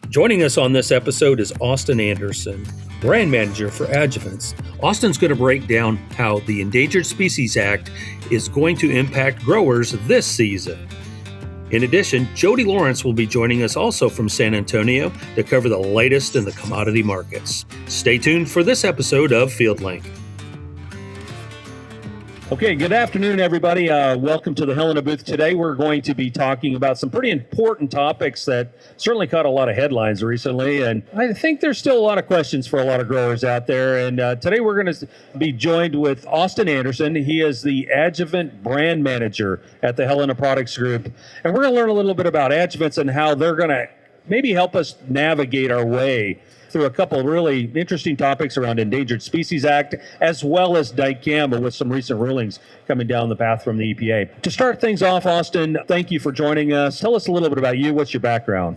Joining us on this episode is Austin Anderson, Brand Manager for Adjuvants. Austin's going to break down how the Endangered Species Act is going to impact growers this season. In addition, Jody Lawrence will be joining us also from San Antonio to cover the latest in the commodity markets. Stay tuned for this episode of FieldLink. Okay, good afternoon, everybody. Welcome to the Helena booth. Today we're going to be talking about some pretty important topics that certainly caught a lot of headlines recently, and I think there's still a lot of questions for a lot of growers out there. And today we're going to be joined with Austin Anderson. He is the Adjuvant Brand Manager at the Helena Products Group, and we're going to learn a little bit about adjuvants and how they're going to maybe help us navigate our way through a couple of really interesting topics around Endangered Species Act, as well as dicamba with some recent rulings coming down the path from the EPA. To start things off, Austin, thank you for joining us. Tell us a little bit about you. What's your background?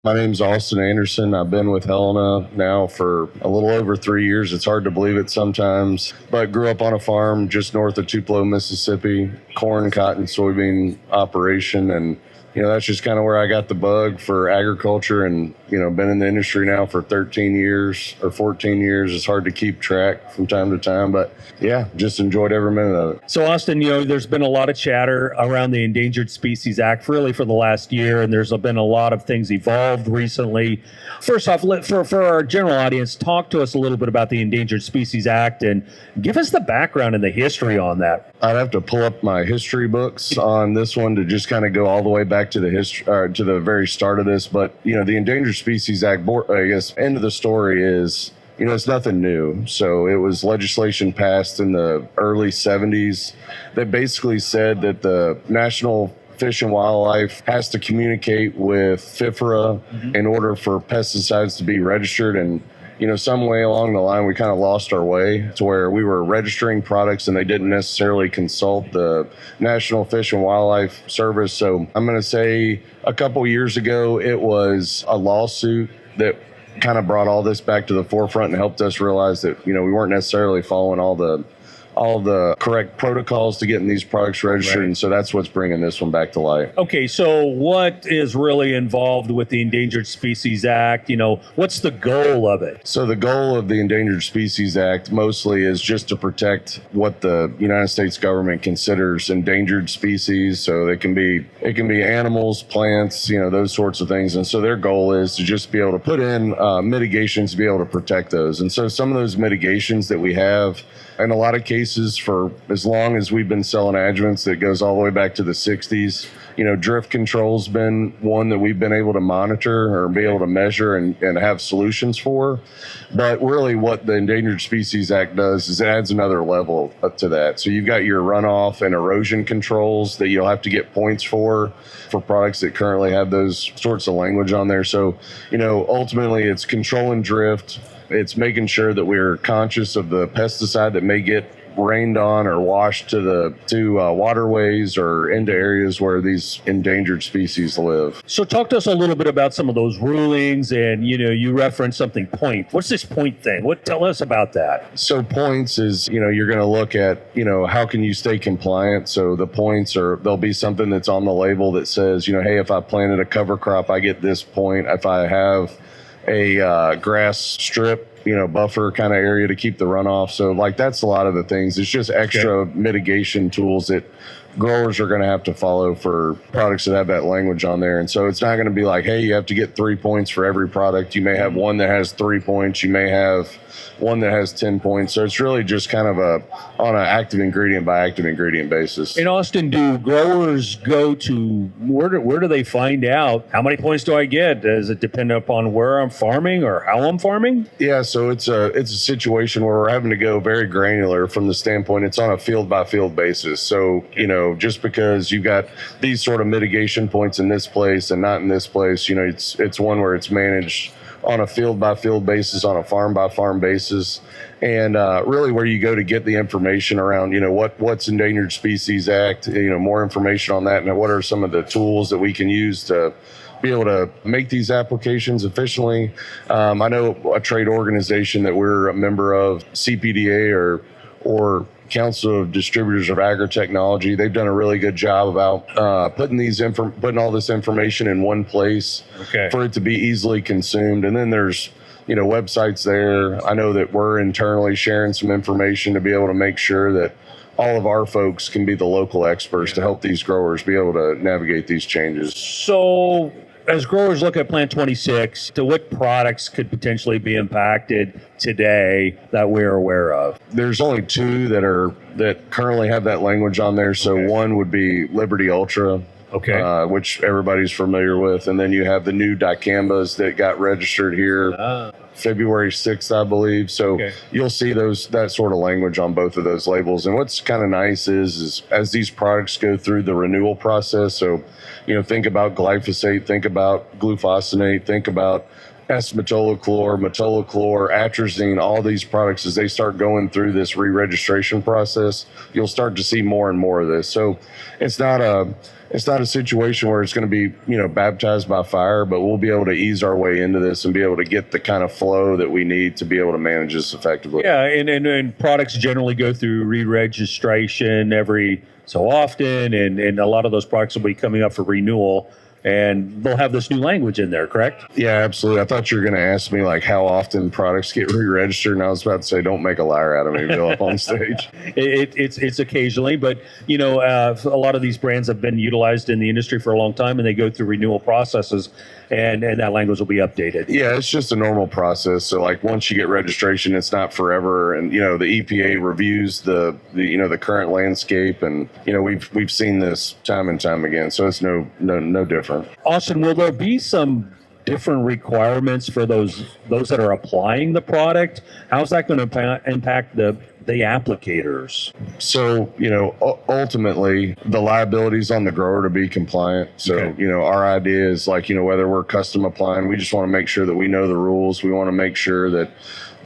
My name's Austin Anderson. I've been with Helena now for a little over 3 years. It's hard to believe it sometimes, but grew up on a farm just north of Tupelo, Mississippi, corn, cotton, soybean operation, and that's just kind of where I got the bug for agriculture, and, been in the industry now for 13 years or 14 years. It's hard to keep track from time to time, but yeah, just enjoyed every minute of it. So Austin, there's been a lot of chatter around the Endangered Species Act really for the last year, and there's been a lot of things evolved recently. First off, for our general audience, talk to us a little bit about the Endangered Species Act and give us the background and the history on that. I'd have to pull up my history books on this one to just kind of go all the way back to the history, to the very start of this. But, the Endangered Species Act, I guess, end of the story is, it's nothing new. So it was legislation passed in the early 70s that basically said that the National Fish and Wildlife has to communicate with FIFRA in order for pesticides to be registered. And some way along the line, we kind of lost our way to where we were registering products and they didn't necessarily consult the National Fish and Wildlife Service. So I'm going to say a couple years ago, it was a lawsuit that kind of brought all this back to the forefront and helped us realize that, we weren't necessarily following all the correct protocols to getting these products registered. Right. And so that's what's bringing this one back to light. Okay, so what is really involved with the Endangered Species Act? What's the goal of it? So the goal of the Endangered Species Act mostly is just to protect what the United States government considers endangered species. So it can be animals, plants, those sorts of things. And so their goal is to just be able to put in mitigations to be able to protect those. And so some of those mitigations that we have, in a lot of cases, for as long as we've been selling adjuvants, that goes all the way back to the 60s. Drift control's been one that we've been able to monitor or be able to measure and have solutions for. But really what the Endangered Species Act does is it adds another level up to that. So you've got your runoff and erosion controls that you'll have to get points for products that currently have those sorts of language on there. So, ultimately it's controlling drift. It's making sure that we're conscious of the pesticide that may get rained on or washed to waterways or into areas where these endangered species live. So talk to us a little bit about some of those rulings, and you referenced something point. What's this point thing? Tell us about that. So points is, you're going to look at, how can you stay compliant? So the points there'll be something that's on the label that says, hey, if I planted a cover crop, I get this point. If I have a grass strip, buffer kind of area to keep the runoff. So that's a lot of the things. It's just extra mitigation tools that growers are going to have to follow for products that have that language on there. And so it's not going to be like, hey, you have to get 3 points for every product. You may have one that has 3 points. You may have one that has 10 points. So it's really just kind of on an active ingredient by active ingredient basis. In Austin, do growers go to, where do they find out how many points do I get? Does it depend upon where I'm farming or how I'm farming? Yeah, so it's a situation where we're having to go very granular from the standpoint. It's on a field by field basis. So, just because you've got these sort of mitigation points in this place and not in this place, it's one where it's managed on a field by field basis, on a farm by farm basis. And really where you go to get the information around, what's Endangered Species Act, more information on that, and what are some of the tools that we can use to be able to make these applications efficiently. I know a trade organization that we're a member of, CPDA or Council of Distributors of Agri-Technology. They've done a really good job about putting all this information in one place for it to be easily consumed. And then there's websites there. I know that we're internally sharing some information to be able to make sure that all of our folks can be the local experts to help these growers be able to navigate these changes. So as growers look at Plant 26, to what products could potentially be impacted today that we're aware of? There's only two that currently have that language on there. So one would be Liberty Ultra, which everybody's familiar with. And then you have the new dicambas that got registered here February 6th, I believe. So you'll see that sort of language on both of those labels. And what's kind of nice is as these products go through the renewal process, so, think about glyphosate, think about glufosinate, think about S-metolachlor, metolachlor, atrazine, all these products, as they start going through this re-registration process, you'll start to see more and more of this. So it's not a situation where it's going to be, baptized by fire, but we'll be able to ease our way into this and be able to get the kind of flow that we need to be able to manage this effectively. Yeah, and products generally go through re-registration every so often, and a lot of those products will be coming up for renewal. And they'll have this new language in there, correct? Yeah, absolutely. I thought you were going to ask me how often products get re-registered, and I was about to say, don't make a liar out of me, Bill, up on stage. It's occasionally, but a lot of these brands have been utilized in the industry for a long time, and they go through renewal processes, and that language will be updated. Yeah, it's just a normal process. So once you get registration, it's not forever, and the EPA reviews the current landscape, and we've seen this time and time again, so it's no different. Austin, will there be some different requirements for those that are applying the product? How's that going to impact the applicators? So, ultimately the liability is on the grower to be compliant. So, our idea is whether we're custom applying, we just want to make sure that we know the rules. We want to make sure that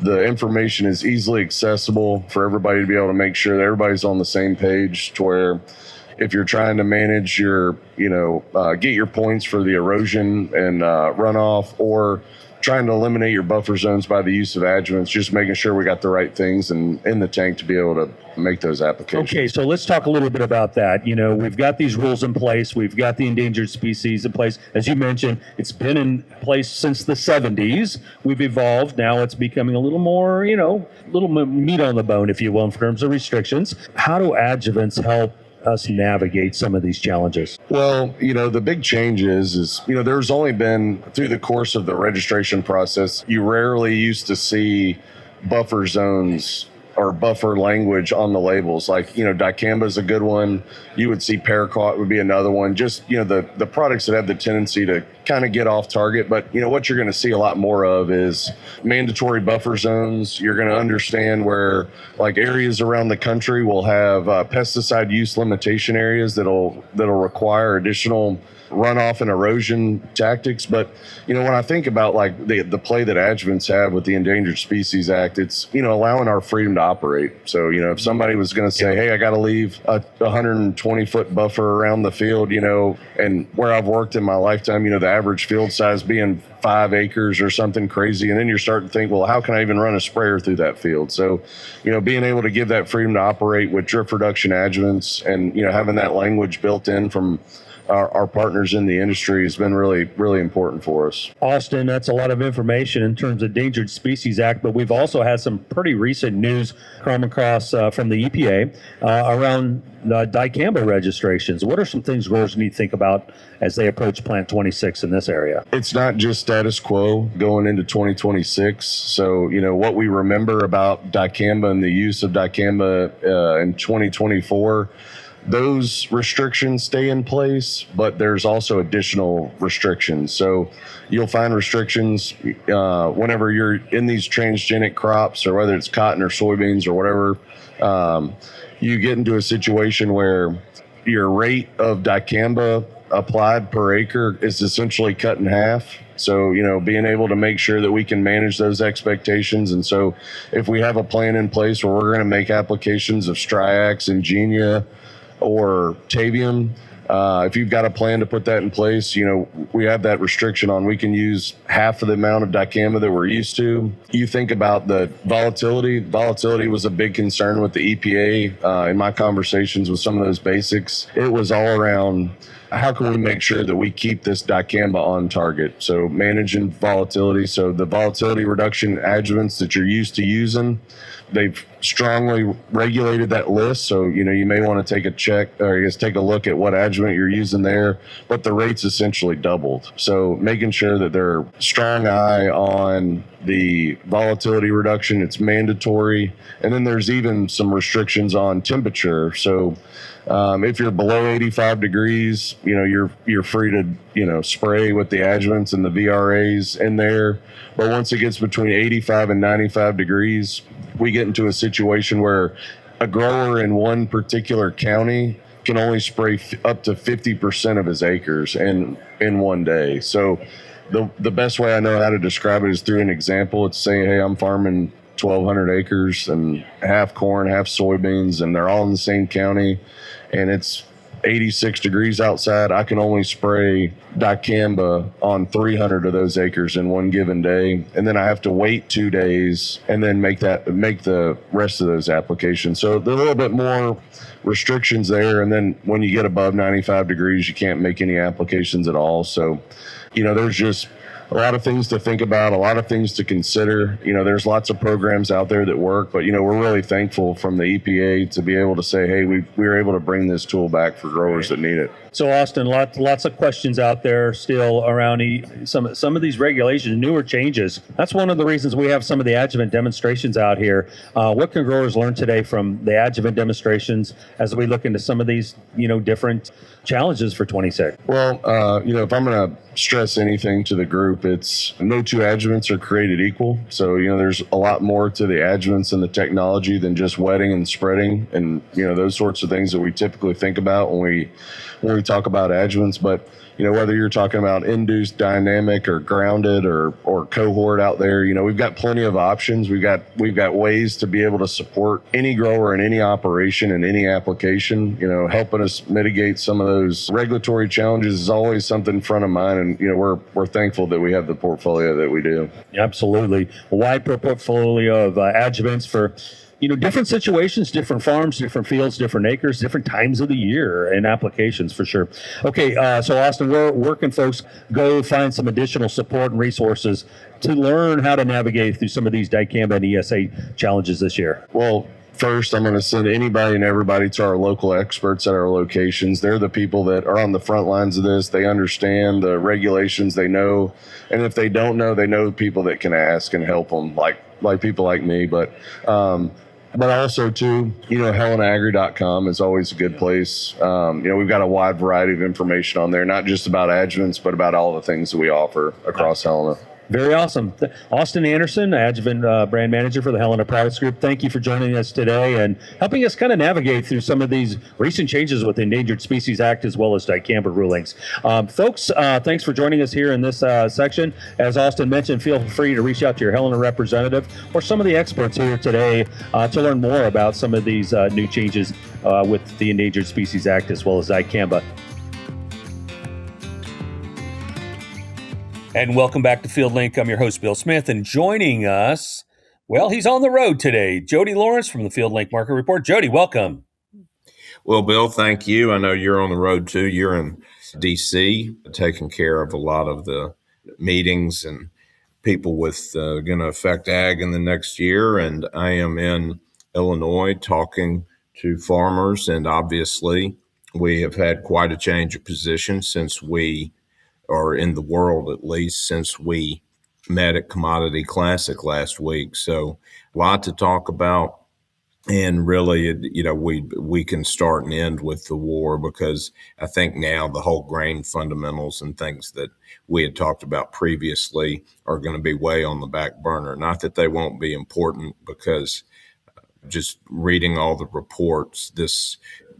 the information is easily accessible for everybody to be able to make sure that everybody's on the same page, to where if you're trying to manage your, get your points for the erosion and runoff, or trying to eliminate your buffer zones by the use of adjuvants, just making sure we got the right things in the tank to be able to make those applications. Okay, so let's talk a little bit about that. We've got these rules in place. We've got the endangered species in place. As you mentioned, it's been in place since the 70s. We've evolved. Now it's becoming a little more, little meat on the bone, if you will, in terms of restrictions. How do adjuvants help us navigate some of these challenges? Well, the big change is there's only been, through the course of the registration process, you rarely used to see buffer zones or buffer language on the labels. Dicamba is a good one. You would see paraquat would be another one. Just, the products that have the tendency to kind of get off target. But, what you're going to see a lot more of is mandatory buffer zones. You're going to understand where areas around the country will have pesticide use limitation areas that'll require additional runoff and erosion tactics. But, when I think about the play that adjuvants have with the Endangered Species Act, it's, allowing our freedom to operate. So, if somebody was going to say, hey, I got to leave a 120-foot buffer around the field, and where I've worked in my lifetime, the average field size being 5 acres or something crazy. And then you're starting to think, well, how can I even run a sprayer through that field? So, being able to give that freedom to operate with drift reduction adjuvants and, having that language built in from our partners in the industry has been really, really important for us. Austin, that's a lot of information in terms of Endangered Species Act, but we've also had some pretty recent news come across from the EPA around dicamba registrations. What are some things growers need to think about as they approach Plant 26 in this area? It's not just status quo going into 2026. So, what we remember about dicamba and the use of dicamba in 2024, those restrictions stay in place, but there's also additional restrictions. So you'll find restrictions whenever you're in these transgenic crops, or whether it's cotton or soybeans or whatever, you get into a situation where your rate of dicamba applied per acre is essentially cut in half. So, being able to make sure that we can manage those expectations. And so if we have a plan in place where we're going to make applications of Striax, Ingenia, or Tavium, If you've got a plan to put that in place, we have that restriction on we can use half of the amount of dicamba that we're used to. You think about the volatility. Volatility was a big concern with the EPA. In my conversations with some of those basics, it was all around how can we make sure that we keep this dicamba on target? So managing volatility. So the volatility reduction adjuvants that you're used to using, they've strongly regulated that list. So, you may want to take take a look at what adjuvant you're using there, but the rates essentially doubled. So making sure that they're strong eye on the volatility reduction, it's mandatory. And then there's even some restrictions on temperature. So if you're below 85 degrees, you're free to, spray with the adjuvants and the VRAs in there. But once it gets between 85 and 95 degrees, we get into a situation where a grower in one particular county can only spray up to 50% of his acres in one day. So the best way I know how to describe it is through an example. It's saying, hey, I'm farming 1,200 acres and half corn, half soybeans, and they're all in the same county, and it's 86 degrees outside. I can only spray dicamba on 300 of those acres in one given day, and then I have to wait 2 days and then make the rest of those applications. So there's a little bit more restrictions there, and then when you get above 95 degrees, you can't make any applications at all. So there's just a lot of things to think about, a lot of things to consider. There's lots of programs out there that work, but, we're really thankful from the EPA to be able to say, hey, we were able to bring this tool back for growers that need it. So, Austin, lots of questions out there still around some of these regulations, newer changes. That's one of the reasons we have some of the adjuvant demonstrations out here. What can growers learn today from the adjuvant demonstrations as we look into some of these, different challenges for 26? Well, if I'm going to stress anything to the group, it's no two adjuvants are created equal. So, there's a lot more to the adjuvants and the technology than just wetting and spreading and, those sorts of things that we typically think about when we talk about adjuvants. But, whether you're talking about induced, dynamic, or grounded or cohort out there, we've got plenty of options. We've got ways to be able to support any grower in any operation and any application. Helping us mitigate some of those regulatory challenges is always something front of mind. And, we're thankful that we have the portfolio that we do. Absolutely. A wide portfolio of adjuvants for different situations, different farms, different fields, different acres, different times of the year and applications for sure. Okay, so Austin, where can folks go find some additional support and resources to learn how to navigate through some of these dicamba and ESA challenges this year? Well, first, I'm going to send anybody and everybody to our local experts at our locations. They're the people that are on the front lines of this. They understand the regulations, they know. And if they don't know, they know people that can ask and help them, like people like me. But also, too, HelenaAgri.com is always a good place. We've got a wide variety of information on there, not just about adjuvants, but about all the things that we offer across Helena. Very awesome. Austin Anderson, Adjuvant Brand Manager for the Helena Products Group. Thank you for joining us today and helping us kind of navigate through some of these recent changes with the Endangered Species Act as well as dicamba rulings. Folks, thanks for joining us here in this section. As Austin mentioned, feel free to reach out to your Helena representative or some of the experts here today to learn more about some of these new changes with the Endangered Species Act as well as dicamba. And welcome back to FieldLink. I'm your host, Bill Smith, and joining us, well, he's on the road today, Jody Lawrence from the FieldLink Market Report. Jody, welcome. Well, Bill, thank you. I know you're on the road too. You're in D.C., taking care of a lot of the meetings and people with going to affect ag in the next year. And I am in Illinois talking to farmers. And obviously, we have had quite a change of position since we or in the world, at least, since we met at Commodity Classic last week. So a lot to talk about. And really, we can start and end with the war because I think now the whole grain fundamentals and things that we had talked about previously are going to be way on the back burner. Not that they won't be important, because just reading all the reports,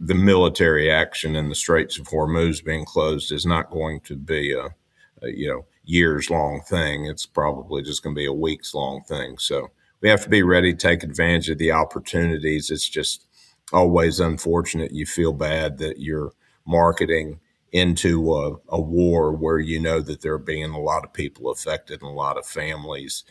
the military action in the Straits of Hormuz being closed is not going to be a years long thing. It's probably just going to be a weeks long thing. So we have to be ready to take advantage of the opportunities. It's just always unfortunate. You feel bad that you're marketing into a war where you know that there are being a lot of people affected and a lot of families.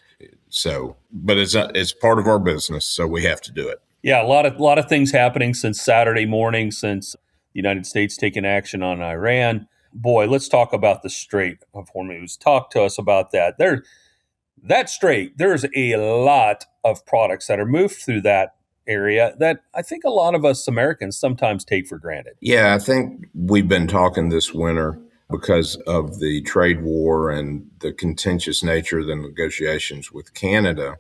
So, but it's part of our business, so we have to do it. Yeah, a lot of things happening since Saturday morning, since the United States taking action on Iran. Boy, let's talk about the Strait of Hormuz. Talk to us about that. That strait, there's a lot of products that are moved through that area that I think a lot of us Americans sometimes take for granted. Yeah, I think we've been talking this winter because of the trade war and the contentious nature of the negotiations with Canada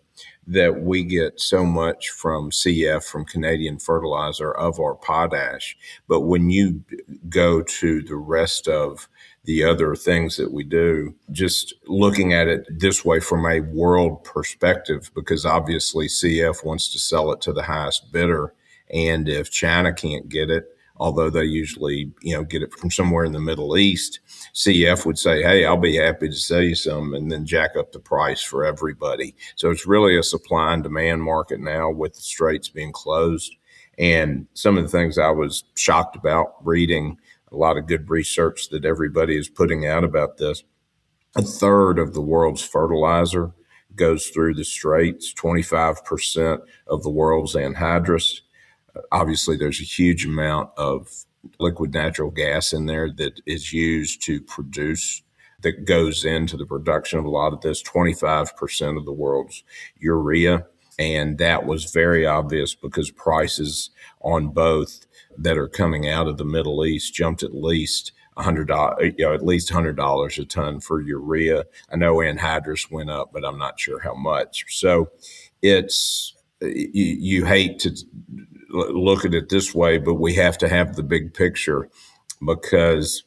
that we get so much from CF, from Canadian fertilizer, of our potash. But when you go to the rest of the other things that we do, just looking at it this way from a world perspective, because obviously CF wants to sell it to the highest bidder. And if China can't get it, although they usually, get it from somewhere in the Middle East, CF would say, hey, I'll be happy to sell you some, and then jack up the price for everybody. So it's really a supply and demand market now with the straits being closed. And some of the things I was shocked about reading, a lot of good research that everybody is putting out about this. A third of the world's fertilizer goes through the straits, 25% of the world's anhydrous. Obviously, there's a huge amount of liquid natural gas in there that is used to produce, that goes into the production of a lot of this, 25% of the world's urea. And that was very obvious because prices on both that are coming out of the Middle East jumped at least $100 a ton for urea. I know anhydrous went up, but I'm not sure how much. So it's, you hate to look at it this way, but we have to have the big picture because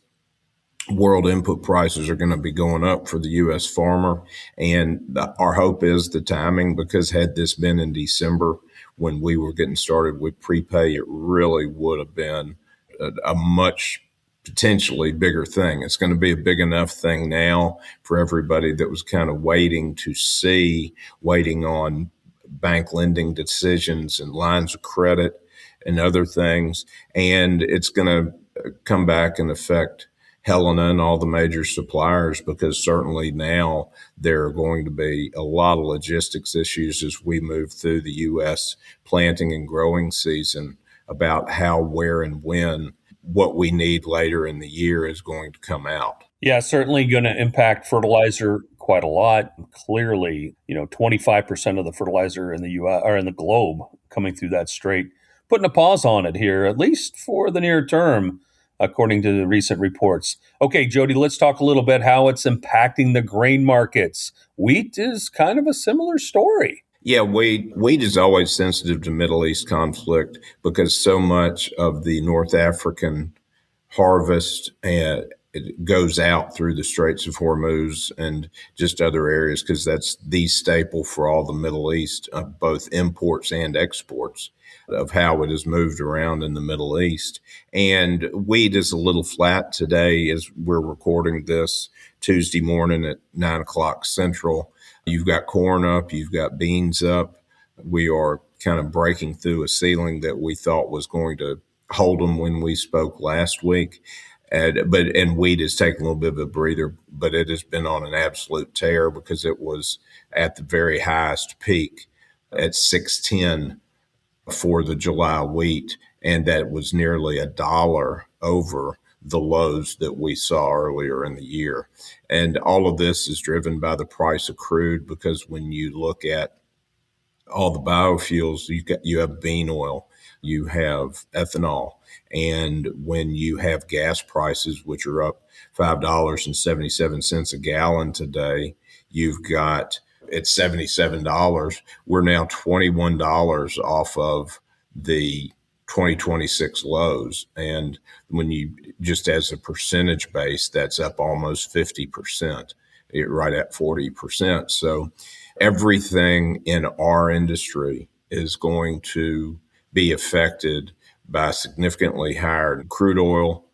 world input prices are going to be going up for the U.S. farmer. And our hope is the timing, because had this been in December when we were getting started with prepay, it really would have been a much potentially bigger thing. It's going to be a big enough thing now for everybody that was kind of waiting on bank lending decisions and lines of credit and other things. And it's going to come back and affect Helena and all the major suppliers, because certainly now there are going to be a lot of logistics issues as we move through the U.S. planting and growing season about how, where, and when what we need later in the year is going to come out. Yeah, certainly going to impact fertilizer quite a lot. Clearly, 25% of the fertilizer in the U.S. or in the globe coming through that strait, putting a pause on it here, at least for the near term, according to the recent reports. Okay, Jody, let's talk a little bit how it's impacting the grain markets. Wheat is kind of a similar story. Yeah, wheat is always sensitive to Middle East conflict because so much of the North African harvest it goes out through the Straits of Hormuz and just other areas, because that's the staple for all the Middle East, both imports and exports, of how it is moved around in the Middle East. And wheat is a little flat today as we're recording this Tuesday morning at 9 o'clock Central. You've got corn up, you've got beans up. We are kind of breaking through a ceiling that we thought was going to hold them when we spoke last week. And wheat is taking a little bit of a breather, but it has been on an absolute tear because it was at the very highest peak at 610 for the July wheat, and that was nearly $1 over the lows that we saw earlier in the year. And all of this is driven by the price of crude, because when you look at all the biofuels, you have bean oil, you have ethanol, and when you have gas prices, which are up $5.77 a gallon today, you've got at $77. We're now $21 off of the 2026 lows. And when you just as a percentage base, that's up almost 50%, right at 40%. So everything in our industry is going to be affected by significantly higher crude oil,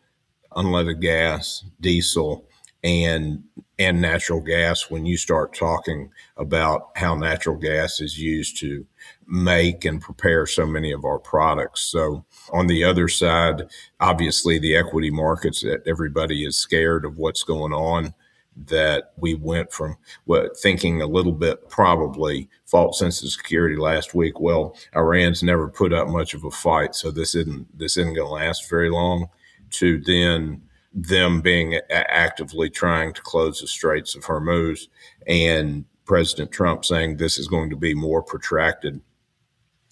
unleaded gas, diesel, and natural gas, when you start talking about how natural gas is used to make and prepare so many of our products. So On the other side, obviously the equity markets, that everybody is scared of what's going on, that we went from thinking a little bit probably false sense of security last week. Well, Iran's never put up much of a fight, so this isn't going to last very long, to then them being actively trying to close the Straits of Hormuz, and President Trump saying this is going to be more protracted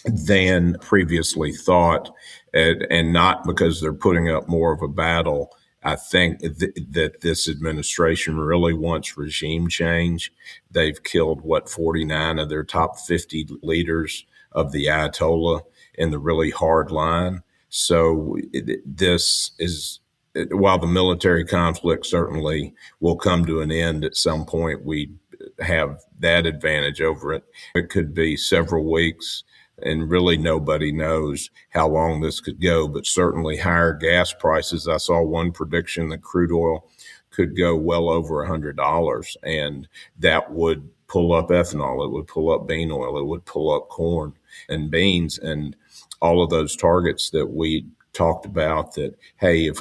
than previously thought, and not because they're putting up more of a battle. I think that this administration really wants regime change. They've killed 49 of their top 50 leaders of the Ayatollah in the really hard line. So this is, while the military conflict certainly will come to an end at some point, we have that advantage over it. It could be several weeks, and really nobody knows how long this could go, but certainly higher gas prices. I saw one prediction that crude oil could go well over $100, and that would pull up ethanol, it would pull up bean oil, it would pull up corn and beans, and all of those targets that we talked about. That, hey, if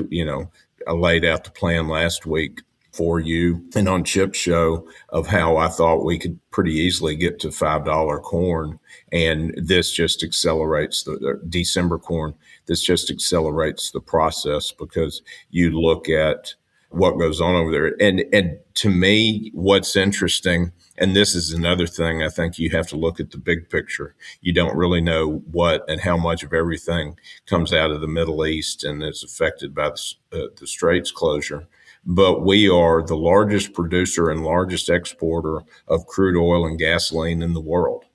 I laid out the plan last week for you and on Chip's show of how I thought we could pretty easily get to $5 corn. And this just accelerates the December corn. This just accelerates the process, because you look at what goes on over there. And to me, what's interesting, and this is another thing, I think you have to look at the big picture. You don't really know what and how much of everything comes out of the Middle East and is affected by the Straits closure. But we are the largest producer and largest exporter of crude oil and gasoline in the world.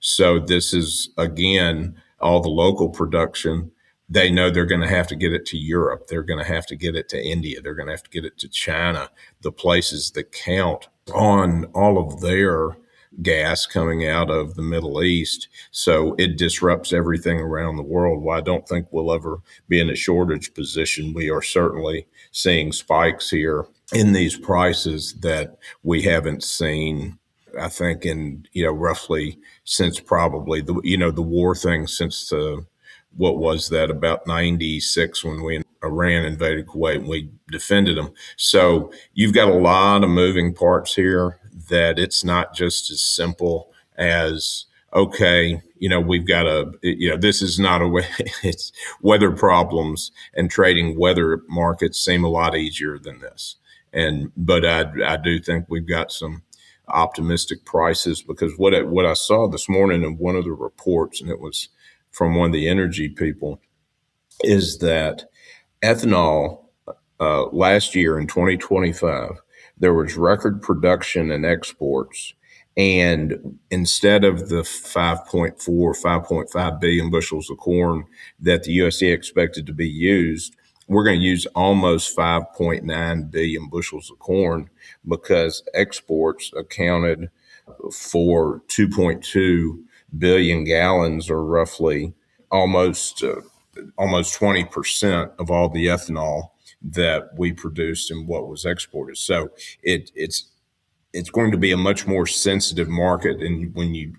So this is, again, all the local production. They know they're going to have to get it to Europe. They're going to have to get it to India. They're going to have to get it to China, the places that count on all of their gas coming out of the Middle East. So it disrupts everything around the world. Well, I don't think we'll ever be in a shortage position. We are certainly seeing spikes here in these prices that we haven't seen, I think, in, roughly since probably the war thing, since what was that, about 96, when Iran invaded Kuwait and we defended them. So you've got a lot of moving parts here, that it's not just as simple as, okay, we've got this is not a way. It's weather problems, and trading weather markets seem a lot easier than this. But I do think we've got some optimistic prices, because what I saw this morning in one of the reports, and it was from one of the energy people, is that ethanol last year in 2025, there was record production and exports. And instead of the 5.5 billion bushels of corn that the USDA expected to be used, we're going to use almost 5.9 billion bushels of corn, because exports accounted for 2.2 billion gallons, or roughly almost 20% of all the ethanol that we produced and what was exported. So it's going to be a much more sensitive market. And when you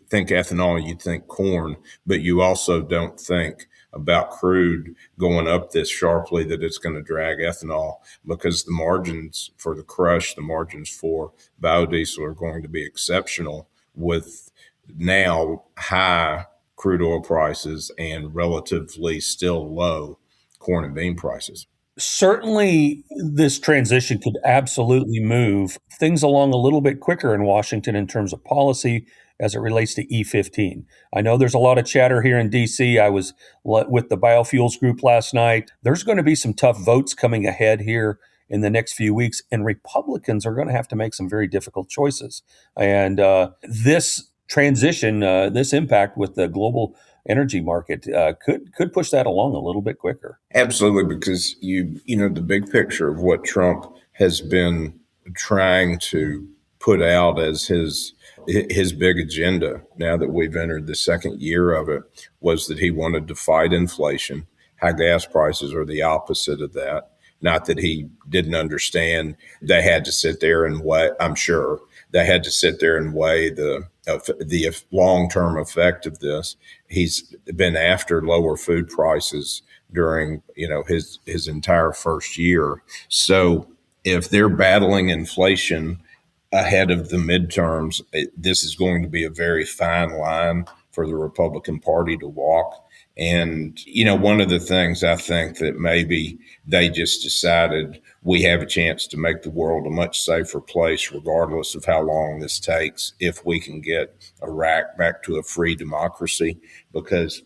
think ethanol, you think corn, but you also don't think about crude going up this sharply, that it's going to drag ethanol, because the margins for the crush, the margins for biodiesel are going to be exceptional, with now high crude oil prices and relatively still low corn and bean prices. Certainly, this transition could absolutely move things along a little bit quicker in Washington in terms of policy as it relates to E15. I know there's a lot of chatter here in D.C. I was with the biofuels group last night. There's going to be some tough votes coming ahead here in the next few weeks, and Republicans are going to have to make some very difficult choices. And this transition, this impact with the global energy market could push that along a little bit quicker. Absolutely, because the big picture of what Trump has been trying to put out as his big agenda, now that we've entered the second year of it, was that he wanted to fight inflation. High gas prices are the opposite of that. Not that he didn't understand. They had to sit there and weigh, I'm sure, they had to sit there and weigh the the long-term effect of this. He's been after lower food prices during, his entire first year. So if they're battling inflation ahead of the midterms, this is going to be a very fine line for the Republican Party to walk. And, one of the things I think that maybe they just decided we have a chance to make the world a much safer place, regardless of how long this takes, if we can get Iraq back to a free democracy, because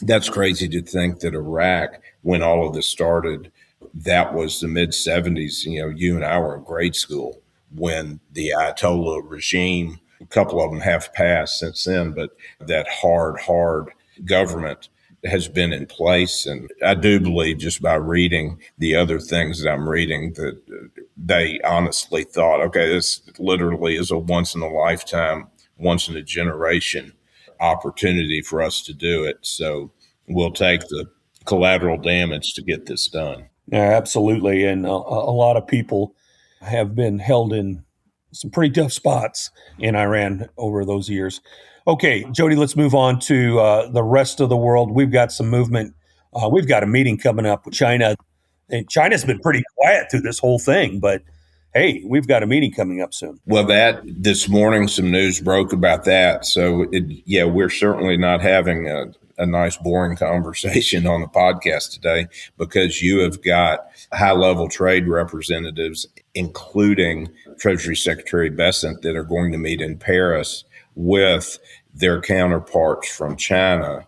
that's crazy to think that Iraq, when all of this started, that was the mid 70s. You and I were in grade school when the Ayatollah regime, a couple of them have passed since then, but that hard government has been in place. And I do believe, just by reading the other things that I'm reading, that they honestly thought, okay, this literally is a once in a lifetime, once in a generation opportunity for us to do it. So we'll take the collateral damage to get this done. Yeah, absolutely. And a lot of people have been held in some pretty tough spots in Iran over those years. Okay, Jody, let's move on to the rest of the world. We've got some movement. We've got a meeting coming up with China. And China's been pretty quiet through this whole thing, but hey, we've got a meeting coming up soon. Well, this morning, some news broke about that. So, we're certainly not having a nice, boring conversation on the podcast today, because you have got high-level trade representatives, including Treasury Secretary Bessent, that are going to meet in Paris with their counterparts from China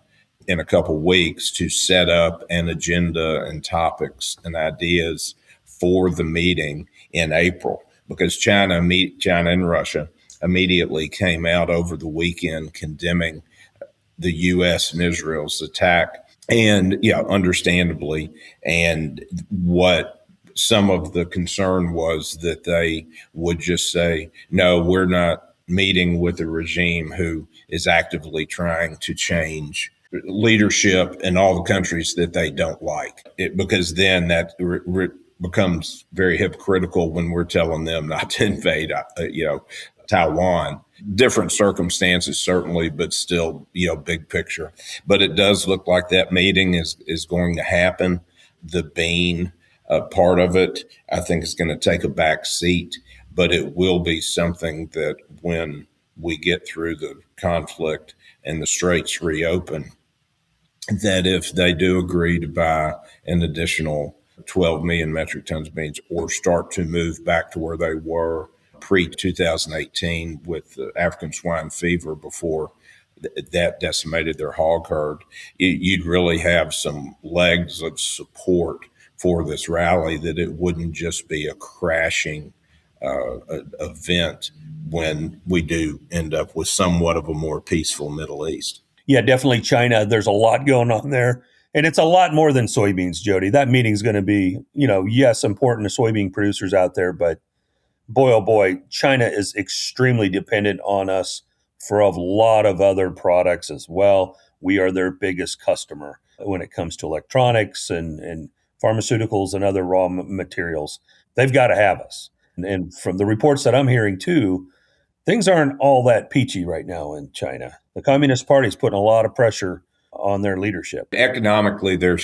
in a couple of weeks to set up an agenda and topics and ideas for the meeting in April, because China and Russia immediately came out over the weekend condemning the U.S. and Israel's attack, and understandably. And what some of the concern was that they would just say, no, we're not meeting with a regime who is actively trying to change leadership in all the countries that they don't like, because then that becomes very hypocritical when we're telling them not to invade, Taiwan. Different circumstances, certainly, but still, big picture. But it does look like that meeting is going to happen. The bean part of it, I think, is going to take a back seat, but it will be something that when we get through the conflict and the straits reopen, that if they do agree to buy an additional 12 million metric tons of beans, or start to move back to where they were pre-2018 with the African swine fever, before that decimated their hog herd, you'd really have some legs of support for this rally, that it wouldn't just be a crashing event when we do end up with somewhat of a more peaceful Middle East. Yeah, definitely China. There's a lot going on there. And it's a lot more than soybeans, Jody. That meeting's going to be, yes, important to soybean producers out there, but boy, oh boy, China is extremely dependent on us for a lot of other products as well. We are their biggest customer when it comes to electronics and pharmaceuticals and other raw materials. They've got to have us. And from the reports that I'm hearing too, things aren't all that peachy right now in China. The Communist Party is putting a lot of pressure on their leadership. Economically, they're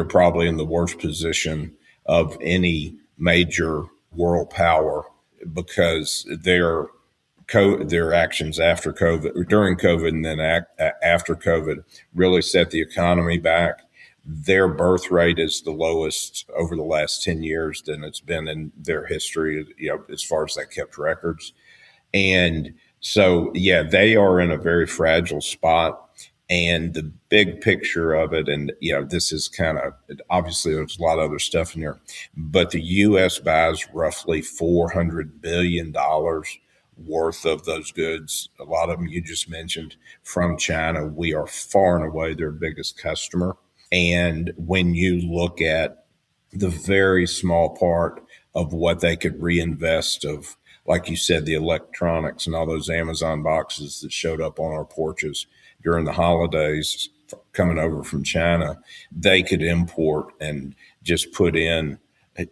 probably in the worst position of any major world power, because their actions after COVID, during COVID, and then after COVID, really set the economy back. Their birth rate is the lowest over the last 10 years than it's been in their history, as far as they kept records. And so, they are in a very fragile spot. And the big picture of it, and this is kind of, obviously there's a lot of other stuff in there, but the U.S. buys roughly $400 billion worth of those goods. A lot of them you just mentioned from China. We are far and away their biggest customer. And when you look at the very small part of what they could reinvest of, like you said, the electronics and all those Amazon boxes that showed up on our porches during the holidays coming over from China, they could import and just put in,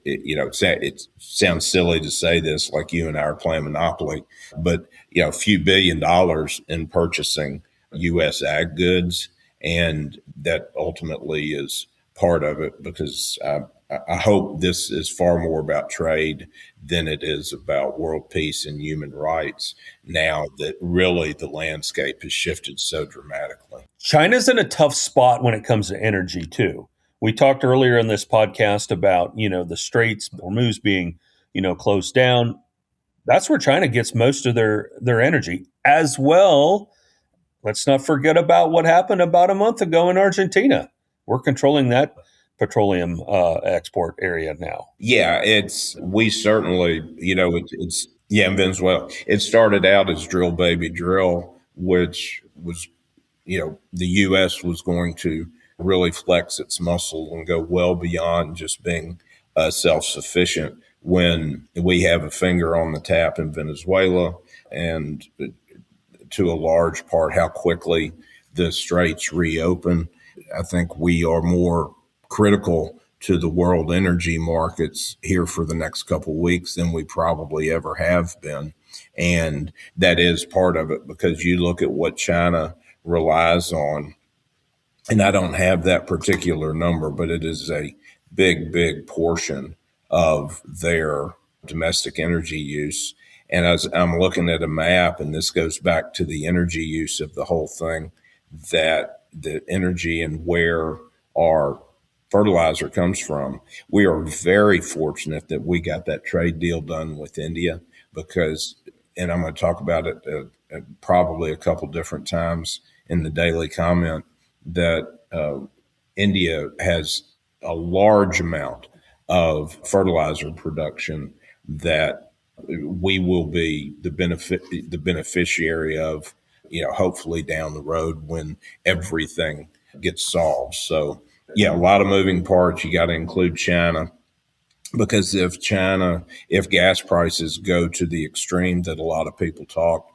it sounds silly to say this, like you and I are playing Monopoly, but a few $1 billion in purchasing U.S. ag goods, and that ultimately is part of it, because I hope this is far more about trade than it is about world peace and human rights, now that really the landscape has shifted so dramatically. China's in a tough spot when it comes to energy, too. We talked earlier in this podcast about, the Straits, Hormuz being, closed down. That's where China gets most of their energy. As well, let's not forget about what happened about a month ago in Argentina. We're controlling that petroleum export area now. Yeah, we certainly, in Venezuela. It started out as drill, baby, drill, which was, the U.S. was going to really flex its muscle and go well beyond just being self-sufficient, when we have a finger on the tap in Venezuela, and to a large part how quickly the straits reopen. I think we are more critical to the world energy markets here for the next couple of weeks than we probably ever have been. And that is part of it, because you look at what China relies on, and I don't have that particular number, but it is a big, big portion of their domestic energy use. And as I'm looking at a map, and this goes back to the energy use of the whole thing, that the energy and where our fertilizer comes from, we are very fortunate that we got that trade deal done with India, because, and I'm going to talk about it probably a couple different times in the daily comment, that India has a large amount of fertilizer production that we will be the beneficiary of, hopefully down the road when everything gets solved. So yeah, a lot of moving parts. You got to include China, because if gas prices go to the extreme that a lot of people talk,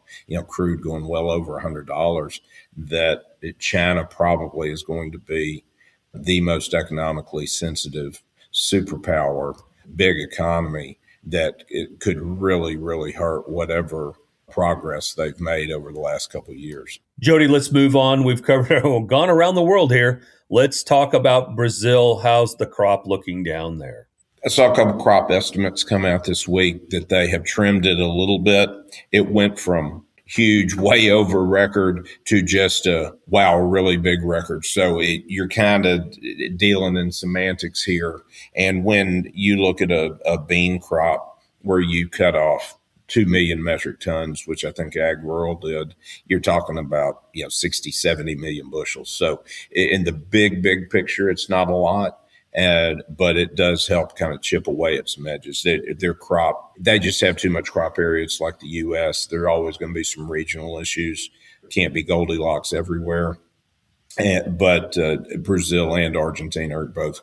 crude going well over $100, that China probably is going to be the most economically sensitive superpower, big economy, that it could really, really hurt whatever progress they've made over the last couple of years. Jody, let's move on. We've gone around the world here. Let's talk about Brazil. How's the crop looking down there? I saw a couple crop estimates come out this week that they have trimmed it a little bit. It went from huge, way over record to just a really big record. So you're kind of dealing in semantics here. And when you look at a bean crop where you cut off 2 million metric tons, which I think Ag World did, you're talking about 60, 70 million bushels. So in the big picture, it's not a lot. But it does help kind of chip away at some edges. Their crop, they just have too much crop area. It's like the U.S. There are always going to be some regional issues. Can't be Goldilocks everywhere. But Brazil and Argentina are both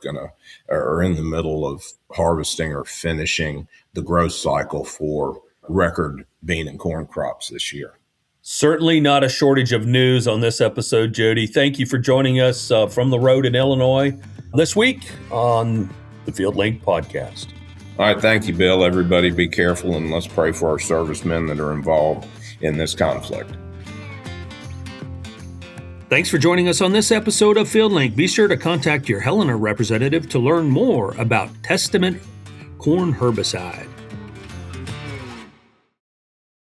are in the middle of harvesting or finishing the growth cycle for record bean and corn crops this year. Certainly not a shortage of news on this episode, Jody. Thank you for joining us from the road in Illinois this week on the FieldLink Podcast. All right. Thank you, Bill. Everybody be careful, and let's pray for our servicemen that are involved in this conflict. Thanks for joining us on this episode of FieldLink. Be sure to contact your Helena representative to learn more about Testament corn herbicide.